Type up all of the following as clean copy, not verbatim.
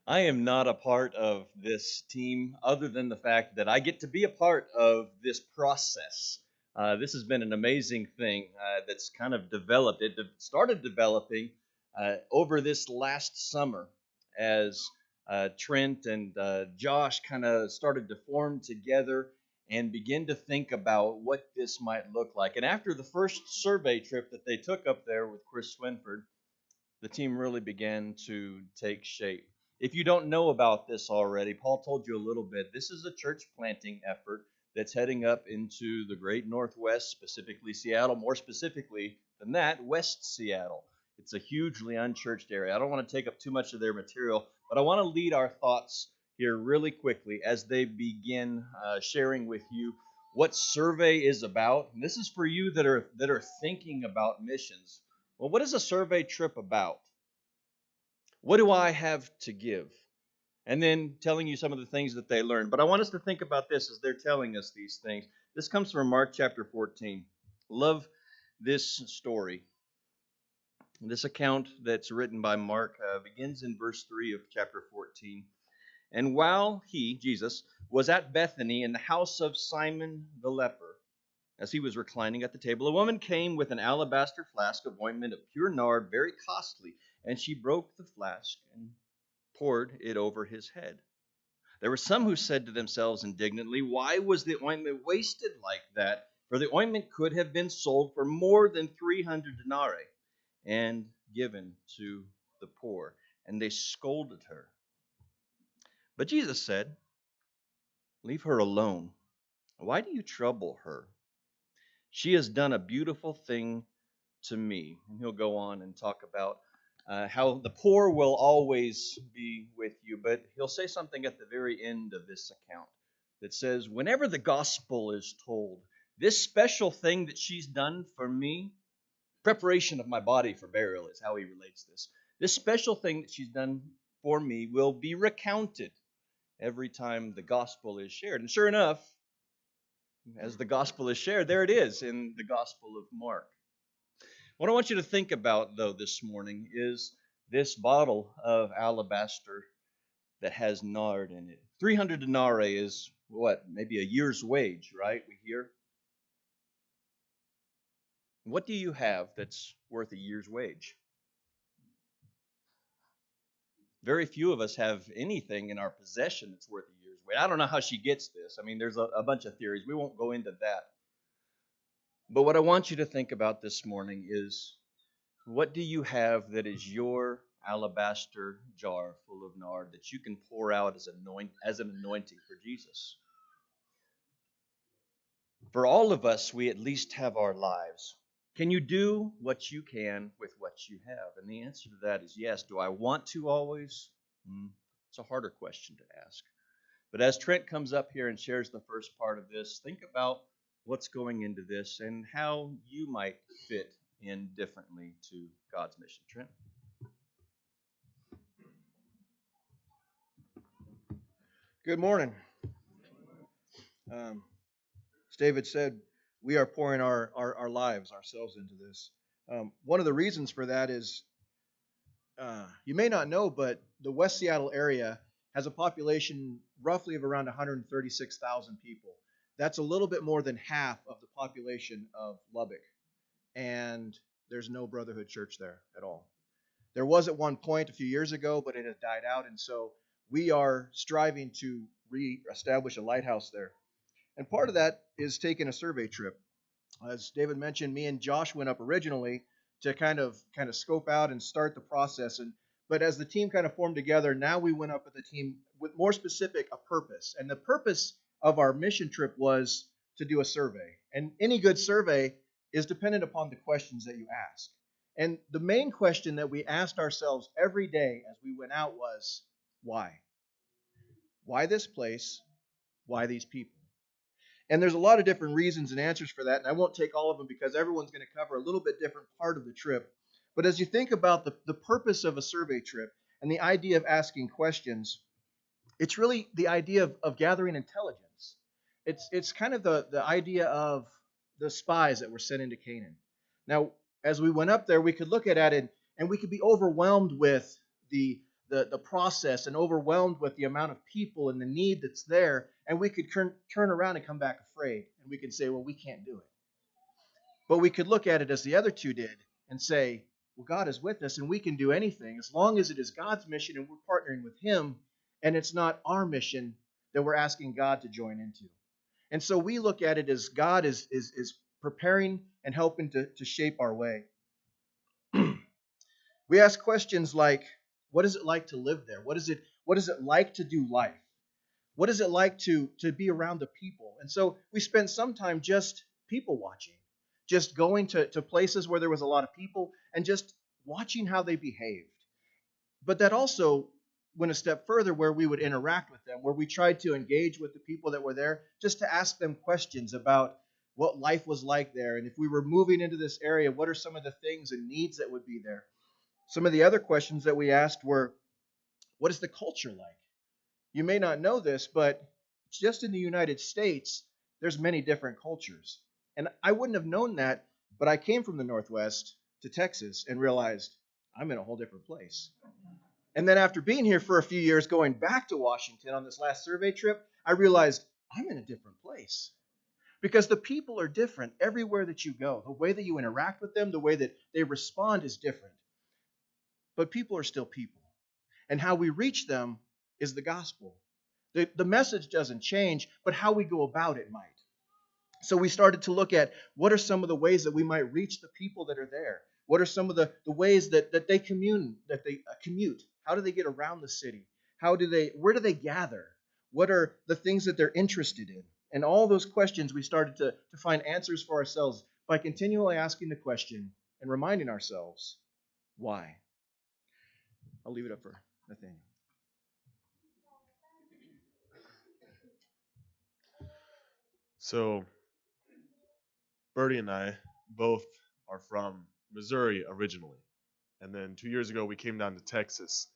I am not a part of this team other than the fact that I get to be a part of this process. This has been an amazing thing that's kind of developed. It started developing over this last summer as Trent and Josh kind of started to form together and begin to think about what this might look like. And after the first survey trip that they took up there with Chris Swinford, the team really began to take shape. If you don't know about this already, Paul told you a little bit. This is a church planting effort that's heading up into the great Northwest, specifically Seattle, more specifically than that, West Seattle. It's a hugely unchurched area. I don't want to take up too much of their material, but I want to lead our thoughts here really quickly as they begin sharing with you what survey is about. And this is for you that are thinking about missions. Well, what is a survey trip about? What do I have to give? And then telling you some of the things that they learned. But I want us to think about this as they're telling us these things. This comes from Mark chapter 14. Love this story. This account that's written by Mark begins in verse 3 of chapter 14. And while he, Jesus, was at Bethany in the house of Simon the leper, as he was reclining at the table, a woman came with an alabaster flask of ointment of pure nard, very costly, and she broke the flask and poured it over his head. There were some who said to themselves indignantly, "Why was the ointment wasted like that? For the ointment could have been sold for more than 300 denarii and given to the poor." And they scolded her. But Jesus said, "Leave her alone. Why do you trouble her? She has done a beautiful thing to me." And he'll go on and talk about how the poor will always be with you. But he'll say something at the very end of this account that says, whenever the gospel is told, this special thing that she's done for me, preparation of my body for burial is how he relates this. This special thing that she's done for me will be recounted every time the gospel is shared. And sure enough, as the gospel is shared, there it is in the Gospel of Mark. What I want you to think about, though, this morning is this bottle of alabaster that has nard in it. 300 denarii is what? Maybe a year's wage, right? We hear. What do you have that's worth a year's wage? Very few of us have anything in our possession that's worth a year's wage. I don't know how she gets this. I mean, there's a bunch of theories. We won't go into that. But what I want you to think about this morning is, what do you have that is your alabaster jar full of nard that you can pour out as an anointing for Jesus? For all of us, we at least have our lives. Can you do what you can with what you have? And the answer to that is yes. Do I want to always? It's a harder question to ask. But as Trent comes up here and shares the first part of this, think about what's going into this and how you might fit in differently to God's mission. Trent? Good morning. As David said, we are pouring our lives, ourselves into this. One of the reasons for that is you may not know, but the West Seattle area has a population roughly of around 136,000 people. That's a little bit more than half of the population of Lubbock. And there's no Brotherhood Church there at all. There was at one point a few years ago, but it has died out. And so we are striving to reestablish a lighthouse there. And part of that is taking a survey trip. As David mentioned, me and Josh went up originally to kind of scope out and start the process. But as the team kind of formed together, now we went up with the team with more specific a purpose. And the purpose of our mission trip was to do a survey. And any good survey is dependent upon the questions that you ask. And the main question that we asked ourselves every day as we went out was, why? Why this place? Why these people? And there's a lot of different reasons and answers for that, and I won't take all of them because everyone's going to cover a little bit different part of the trip. But as you think about the purpose of a survey trip and the idea of asking questions, it's really the idea of gathering intelligence. It's kind of the idea of the spies that were sent into Canaan. Now, as we went up there, we could look at it and we could be overwhelmed with the the process and overwhelmed with the amount of people and the need that's there, and we could turn around and come back afraid, and we could say, well, we can't do it. But we could look at it as the other two did and say, well, God is with us and we can do anything as long as it is God's mission and we're partnering with Him and it's not our mission that we're asking God to join into. And so we look at it as God is preparing and helping to shape our way. We ask questions like, what is it like to live there? What is it like to do life? What is it like to be around the people? And so we spent some time just people watching, just going to places where there was a lot of people and just watching how they behaved. But that also went a step further where we would interact with them, where we tried to engage with the people that were there, just to ask them questions about what life was like there. And if we were moving into this area, what are some of the things and needs that would be there? Some of the other questions that we asked were, what is the culture like? You may not know this, but just in the United States, there's many different cultures. And I wouldn't have known that, but I came from the Northwest to Texas and realized I'm in a whole different place. And then after being here for a few years, going back to Washington on this last survey trip, I realized I'm in a different place. Because the people are different everywhere that you go. The way that you interact with them, the way that they respond is different. But people are still people. And how we reach them is the gospel. The message doesn't change, but how we go about it might. So we started to look at what are some of the ways that we might reach the people that are there. What are some of the ways that they commute? How do they get around the city? Where do they gather? What are the things that they're interested in? And all those questions we started to find answers for ourselves by continually asking the question and reminding ourselves, why? I'll leave it up for Nathaniel. So, Bertie and I both are from Missouri originally. And then 2 years ago, we came down to Texas.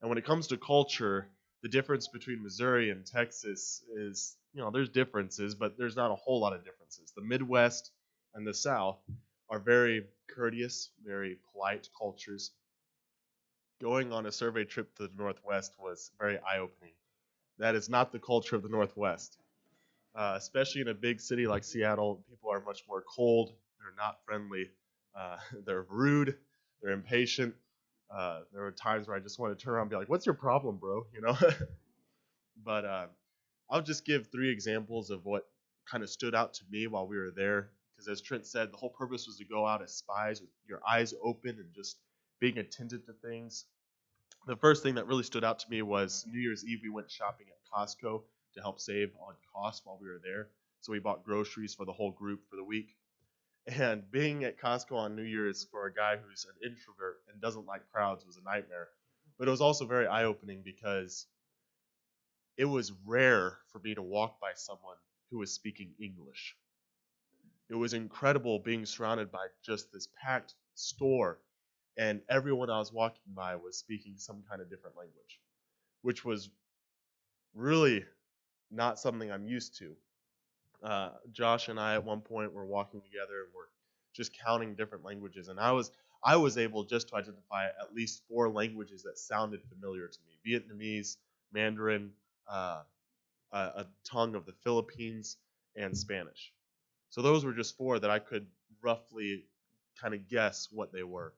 And when it comes to culture, the difference between Missouri and Texas is, there's differences, but there's not a whole lot of differences. The Midwest and the South are very courteous, very polite cultures. Going on a survey trip to the Northwest was very eye-opening. That is not the culture of the Northwest. Especially in a big city like Seattle, people are much more cold. They're not friendly. They're rude. They're impatient. There were times where I just wanted to turn around and be like, "What's your problem, bro?" But I'll just give 3 examples of what kind of stood out to me while we were there. Because as Trent said, the whole purpose was to go out as spies with your eyes open and just being attentive to things. The first thing that really stood out to me was New Year's Eve, we went shopping at Costco to help save on costs while we were there. So we bought groceries for the whole group for the week. And being at Costco on New Year's for a guy who's an introvert and doesn't like crowds was a nightmare. But it was also very eye-opening because it was rare for me to walk by someone who was speaking English. It was incredible being surrounded by just this packed store, and everyone I was walking by was speaking some kind of different language, which was really not something I'm used to. Josh and I at one point were walking together and we're just counting different languages, and I was able just to identify at least 4 languages that sounded familiar to me: Vietnamese, Mandarin, a tongue of the Philippines, and Spanish. So those were just 4 that I could roughly kind of guess what they were.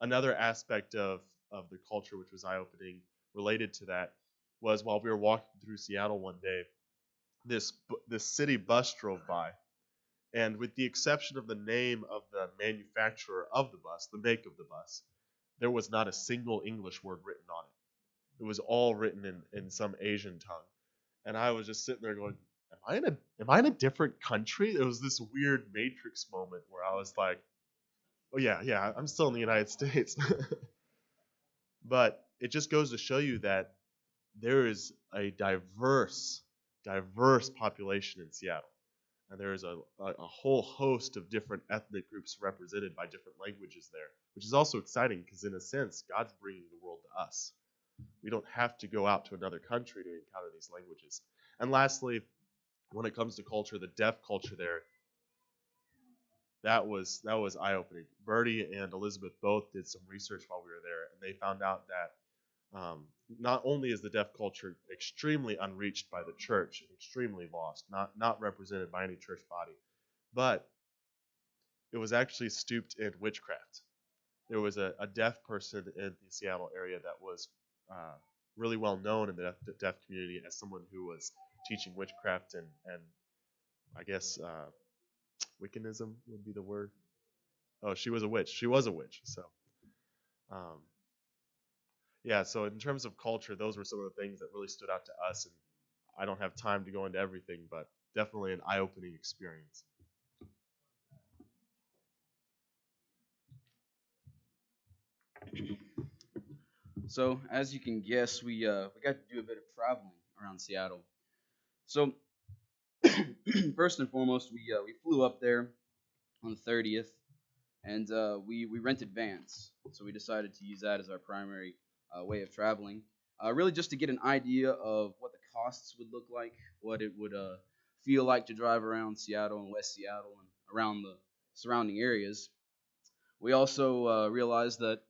Another aspect of the culture which was eye-opening related to that was while we were walking through Seattle one day, this city bus drove by, and with the exception of the name of the manufacturer of the bus, the make of the bus, there was not a single English word written on it. It was all written in some Asian tongue. And I was just sitting there going, am I in a different country? It was this weird Matrix moment where I was like, oh yeah, I'm still in the United States. But it just goes to show you that there is a diverse population in Seattle. And there is a whole host of different ethnic groups represented by different languages there, which is also exciting because in a sense, God's bringing the world to us. We don't have to go out to another country to encounter these languages. And lastly, when it comes to culture, the deaf culture there, that was eye-opening. Bertie and Elizabeth both did some research while we were there, and they found out that Not only is the deaf culture extremely unreached by the church, extremely lost, not represented by any church body, but it was actually steeped in witchcraft. There was a deaf person in the Seattle area that was uh, really well known in the deaf community as someone who was teaching witchcraft and I guess Wiccanism would be the word. Oh, she was a witch. She was a witch. So, um, yeah. So in terms of culture, those were some of the things that really stood out to us. And I don't have time to go into everything, but definitely an eye-opening experience. So, as you can guess, we got to do a bit of traveling around Seattle. So, first and foremost, we flew up there on the 30th, and we rented vans. So we decided to use that as our primary way of traveling, really just to get an idea of what the costs would look like, what it would feel like to drive around Seattle and West Seattle and around the surrounding areas. We also realized that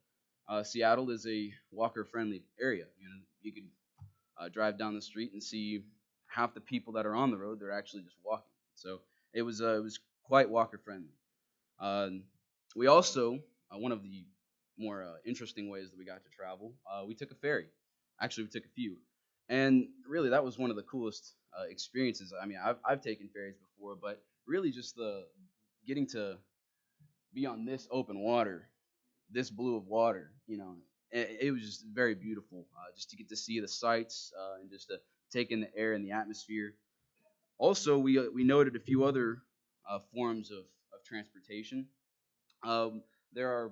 Seattle is a walker-friendly area. You can drive down the street and see half the people that are on the road, they're actually just walking. So it was quite walker-friendly. Uh, we also, one of the more interesting ways that we got to travel, we took a ferry. Actually, we took a few, and really that was one of the coolest experiences. I mean, I've taken ferries before, but really just the getting to be on this open water, this blue of water, it was just very beautiful. Just to get to see the sights and just to take in the air and the atmosphere. Also, we noted a few other forms of transportation. Um, there are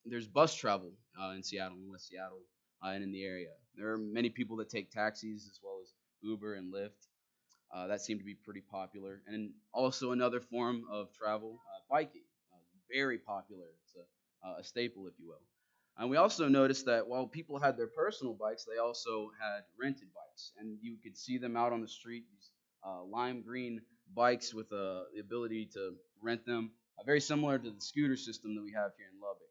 there's bus travel in Seattle and West Seattle and in the area. There are many people that take taxis as well as Uber and Lyft. That seemed to be pretty popular. And also another form of travel, biking, very popular. It's a staple, if you will. And we also noticed that while people had their personal bikes, they also had rented bikes, and you could see them out on the street. These lime green bikes with the ability to rent them, very similar to the scooter system that we have here in Lubbock.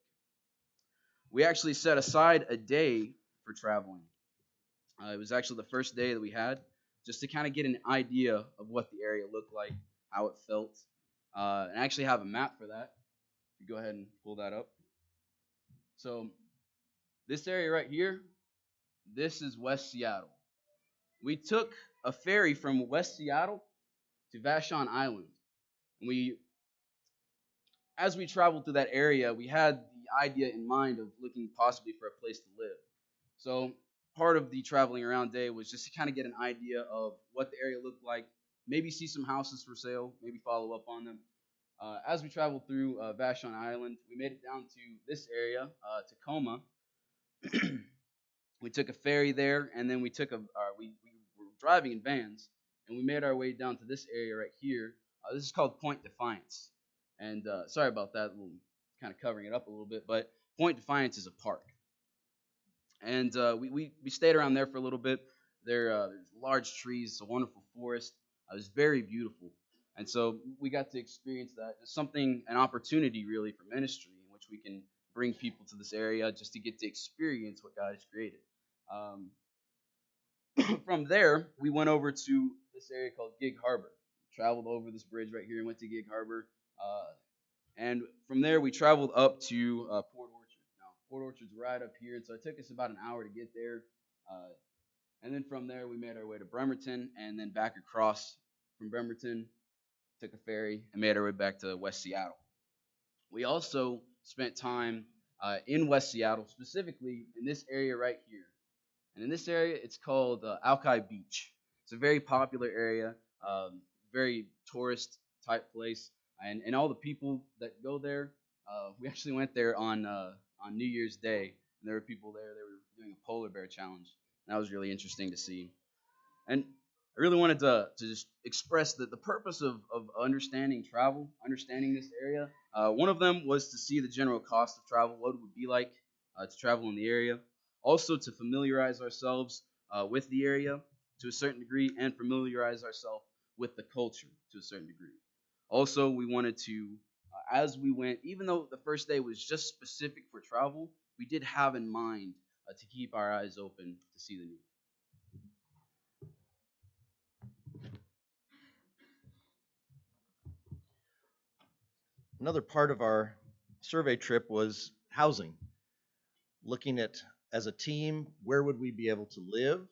We actually set aside a day for traveling. It was actually the first day that we had, just to kind of get an idea of what the area looked like, how it felt, and I actually have a map for that. If you go ahead and pull that up. So this area right here, this is West Seattle. We took a ferry from West Seattle to Vashon Island. And as we traveled through that area, we had the idea in mind of looking possibly for a place to live. So part of the traveling around day was just to kind of get an idea of what the area looked like, maybe see some houses for sale, maybe follow up on them. As we traveled through Vashon Island, we made it down to this area, Tacoma. We took a ferry there, and then we were driving in vans, and we made our way down to this area right here. This is called Point Defiance, and sorry about that, kind of covering it up a little bit, but Point Defiance is a park, and we stayed around there for a little bit. There's large trees, it's a wonderful forest. It was very beautiful, and so we got to experience that. It's an opportunity really for ministry in which we can bring people to this area just to get to experience what God has created. Um, from there, we went over to this area called Gig Harbor. Traveled over this bridge right here and went to Gig Harbor. And from there, we traveled up to Port Orchard. Now, Port Orchard's right up here, so it took us about an hour to get there. And then from there, we made our way to Bremerton, and then back across from Bremerton, took a ferry, and made our way back to West Seattle. We also spent time in West Seattle, specifically in this area right here. And in this area, it's called Alki Beach. It's a very popular area, very tourist type place, and all the people that go there. We actually went there on New Year's Day, and there were people there. They were doing a polar bear challenge. And that was really interesting to see. And I really wanted to just express that the purpose of understanding travel, understanding this area, one of them was to see the general cost of travel, what it would be like to travel in the area. Also to familiarize ourselves with the area to a certain degree and familiarize ourselves with the culture to a certain degree. Also, we wanted to, as we went, even though the first day was just specific for travel, we did have in mind to keep our eyes open to see the need. Another part of our survey trip was housing. Looking at, as a team, where would we be able to live?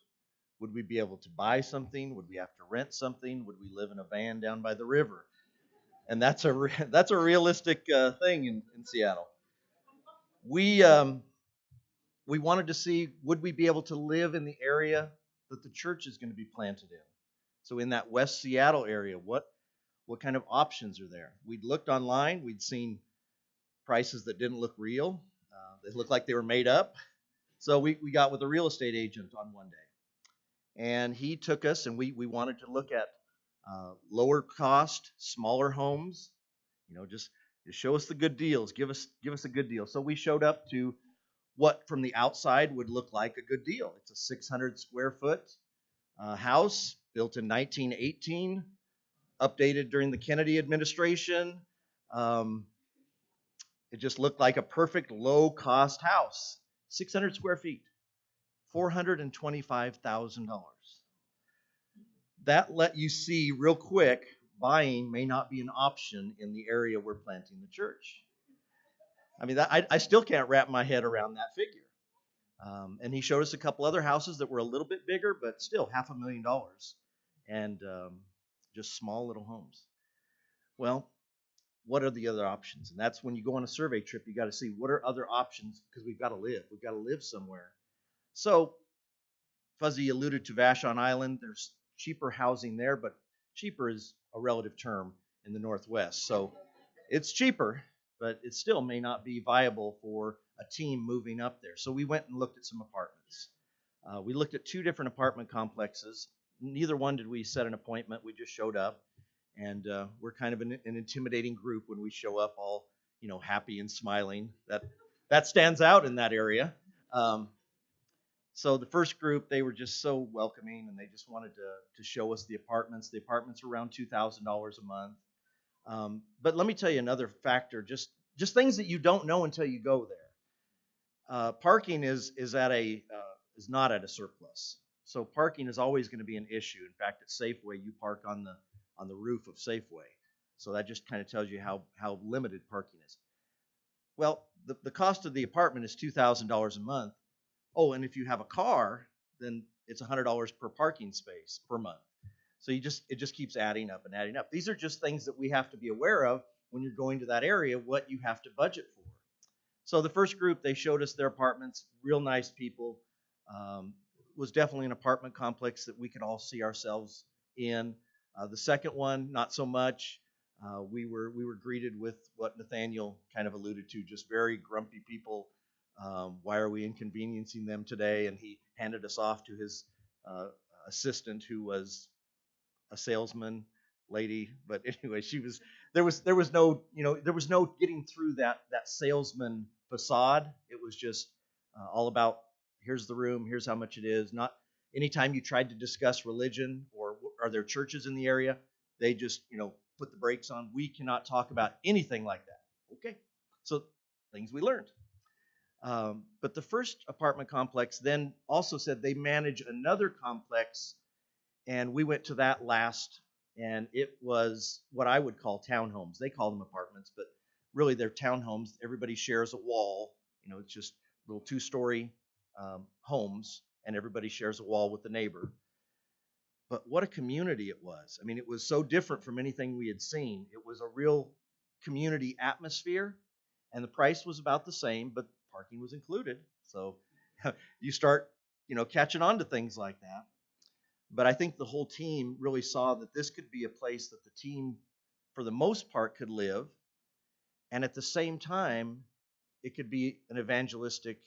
Would we be able to buy something? Would we have to rent something? Would we live in a van down by the river? And that's a realistic thing in Seattle. We wanted to see, would we be able to live in the area that the church is going to be planted in? So in that West Seattle area, what kind of options are there? We'd looked online. We'd seen prices that didn't look real. They looked like they were made up. So we got with a real estate agent on one day. And he took us, and we wanted to look at lower cost, smaller homes. Just show us the good deals. Give us a good deal. So we showed up to what from the outside would look like a good deal. It's a 600 square foot house built in 1918, updated during the Kennedy administration. It just looked like a perfect low-cost house. 600 square feet, $425,000. That let you see real quick, buying may not be an option in the area we're planting the church. I mean, I still can't wrap my head around that figure. And he showed us a couple other houses that were a little bit bigger, but still $500,000, and just small little homes. Well, what are the other options? And that's when you go on a survey trip, you got to see what are other options, because we've got to live. We've got to live somewhere. So Fuzzy alluded to Vashon Island. There's cheaper housing there, but cheaper is a relative term in the Northwest. So it's cheaper, but it still may not be viable for a team moving up there. So we went and looked at some apartments. We looked at 2 different apartment complexes. Neither one did we set an appointment. We just showed up. And we're kind of an intimidating group when we show up all, happy and smiling. That stands out in that area. So the first group, they were just so welcoming, and they just wanted to show us the apartments. The apartments were around $2,000 a month. But let me tell you another factor, just things that you don't know until you go there. Parking is not at a surplus. So parking is always going to be an issue. In fact, at Safeway, you park on the roof of Safeway. So that just kind of tells you how limited parking is. Well, the cost of the apartment is $2,000 a month. Oh, and if you have a car, then it's $100 per parking space per month. So it just keeps adding up and adding up. These are just things that we have to be aware of when you're going to that area, what you have to budget for. So the first group, they showed us their apartments, real nice people. Was definitely an apartment complex that we could all see ourselves in. The second one, not so much. We were greeted with what Nathaniel kind of alluded to, just very grumpy people. Why are we inconveniencing them today? And he handed us off to his assistant, who was a salesman lady. But anyway, there was no getting through that salesman facade. It was just all about, here's the room, here's how much it is. Not anytime you tried to discuss religion or are there churches in the area, they just put the brakes on. We cannot talk about anything like that. Okay, so things we learned. But the first apartment complex then also said they manage another complex, and we went to that last, and it was what I would call townhomes. They call them apartments, but really they're townhomes. Everybody shares a wall. It's just little 2-story homes, and everybody shares a wall with the neighbor. But what a community it was. I mean, it was so different from anything we had seen. It was a real community atmosphere, and the price was about the same, but parking was included. So you start, catching on to things like that. But I think the whole team really saw that this could be a place that the team, for the most part, could live. And at the same time, it could be an evangelistic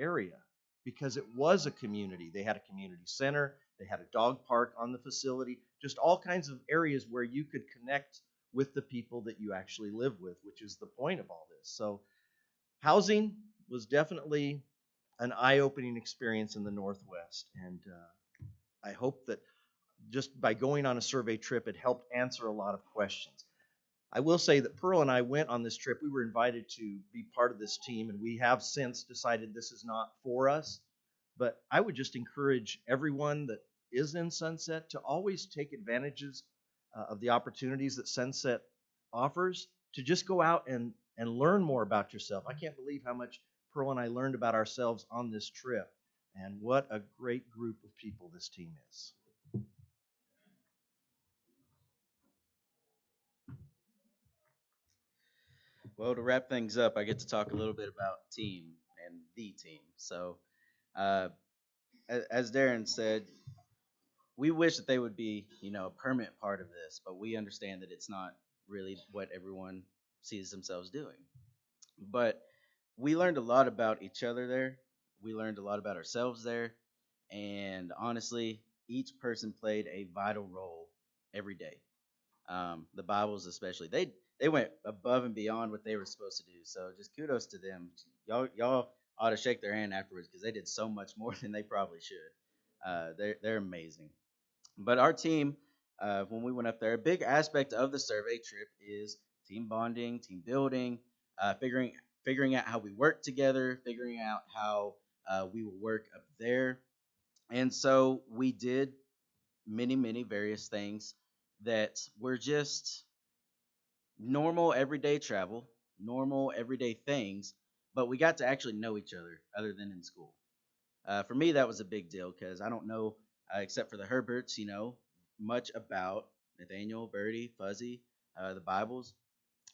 area because it was a community. They had a community center. They had a dog park on the facility, just all kinds of areas where you could connect with the people that you actually live with, which is the point of all this. So housing was definitely an eye-opening experience in the Northwest. And I hope that just by going on a survey trip, it helped answer a lot of questions. I will say that Pearl and I went on this trip. We were invited to be part of this team, and we have since decided this is not for us. But I would just encourage everyone that is in Sunset to always take advantages of the opportunities that Sunset offers to just go out and learn more about yourself. I can't believe how much Pearl and I learned about ourselves on this trip, and what a great group of people this team is. Well, to wrap things up, I get to talk a little bit about team and the team. So, uh, as Darren said, we wish that they would be, a permanent part of this, but we understand that it's not really what everyone sees themselves doing. But we learned a lot about each other there. We learned a lot about ourselves there, and honestly, each person played a vital role every day. The Bibles especially, they went above and beyond what they were supposed to do. So just kudos to them. Y'all ought to shake their hand afterwards because they did so much more than they probably should. They're amazing. But our team, when we went up there, a big aspect of the survey trip is team bonding, team building, figuring out how we work together, figuring out how we will work up there. And so we did many various things that were just normal everyday travel, normal everyday things, but we got to actually know each other than in school. For me, that was a big deal because I don't know, except for the Herberts, much about Nathaniel, Birdie, Fuzzy, the Bibles.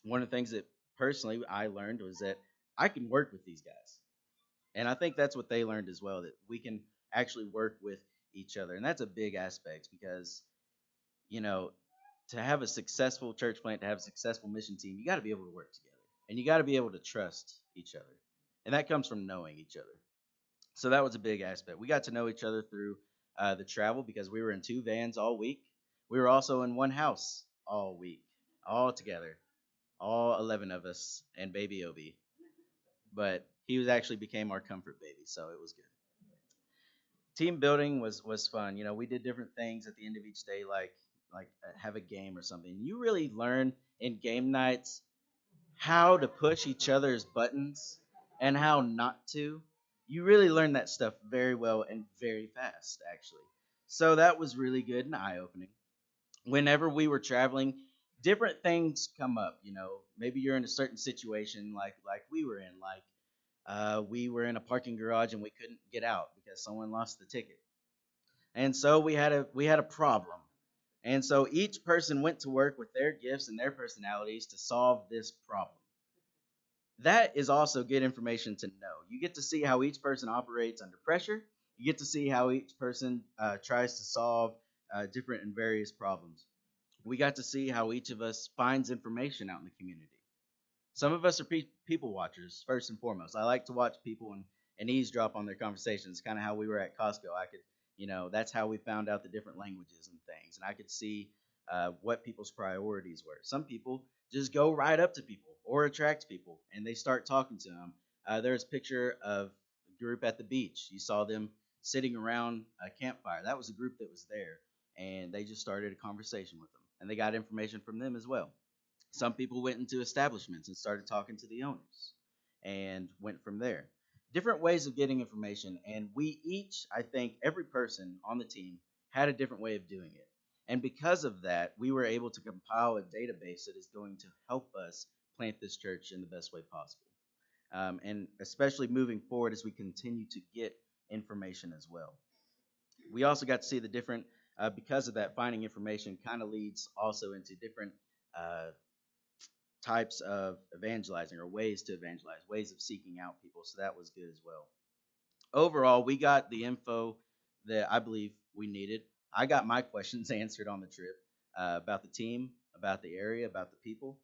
One of the things that personally I learned was that I can work with these guys. And I think that's what they learned as well, that we can actually work with each other. And that's a big aspect because, you know, to have a successful church plant, to have a successful mission team, you got to be able to work together. And you got to be able to trust each other. And that comes from knowing each other. So that was a big aspect. We got to know each other through the travel because we were in 2 vans all week. We were also in 1 house all week, all together, all 11 of us, and baby Obi. But he was actually became our comfort baby, so it was good. Team building was fun. We did different things at the end of each day, like have a game or something. You really learn in game nights how to push each other's buttons and how not to. You really learn that stuff very well and very fast, actually. So that was really good and eye opening. Whenever we were traveling, different things come up. Maybe you're in a certain situation like we were in, we were in a parking garage and we couldn't get out because someone lost the ticket, and so we had a problem. And so each person went to work with their gifts and their personalities to solve this problem. That is also good information to know. You get to see how each person operates under pressure. You get to see how each person tries to solve different and various problems. We got to see how each of us finds information out in the community. Some of us are people watchers, first and foremost. I like to watch people and eavesdrop on their conversations. Kind of how we were at Costco. That's how we found out the different languages and things. And I could see what people's priorities were. Some people just go right up to people or attract people and they start talking to them. There's a picture of a group at the beach. You saw them sitting around a campfire. That was a group that was there, and they just started a conversation with them, and they got information from them as well. Some people went into establishments and started talking to the owners and went from there. Different ways of getting information, and we each, I think, every person on the team had a different way of doing it. And because of that, we were able to compile a database that is going to help us plant this church in the best way possible. And especially moving forward as we continue to get information as well. We also got to see the different, because of that, finding information kind of leads also into different types of evangelizing or ways to evangelize, ways of seeking out people. So that was good as well. Overall, we got the info that I believe we needed. I got my questions answered on the trip about the team, about the area, about the people.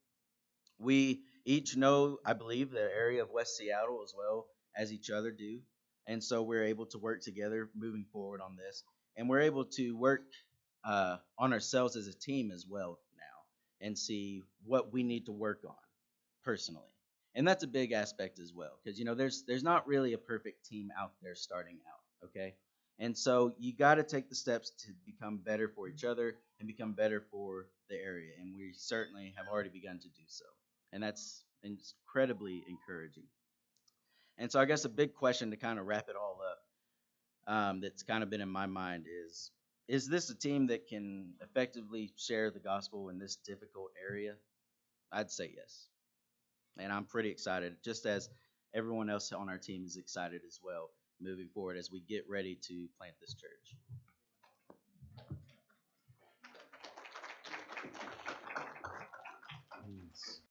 We each know, I believe, the area of West Seattle as well as each other do. And so we're able to work together moving forward on this. And we're able to work on ourselves as a team as well now and see what we need to work on personally. And that's a big aspect as well because, there's not really a perfect team out there starting out, okay? And so you got to take the steps to become better for each other and become better for the area. And we certainly have already begun to do so. And that's incredibly encouraging. And so I guess a big question to kind of wrap it all up. that's kind of been in my mind is this a team that can effectively share the gospel in this difficult area? I'd say yes. And I'm pretty excited, just as everyone else on our team is excited as well, moving forward as we get ready to plant this church.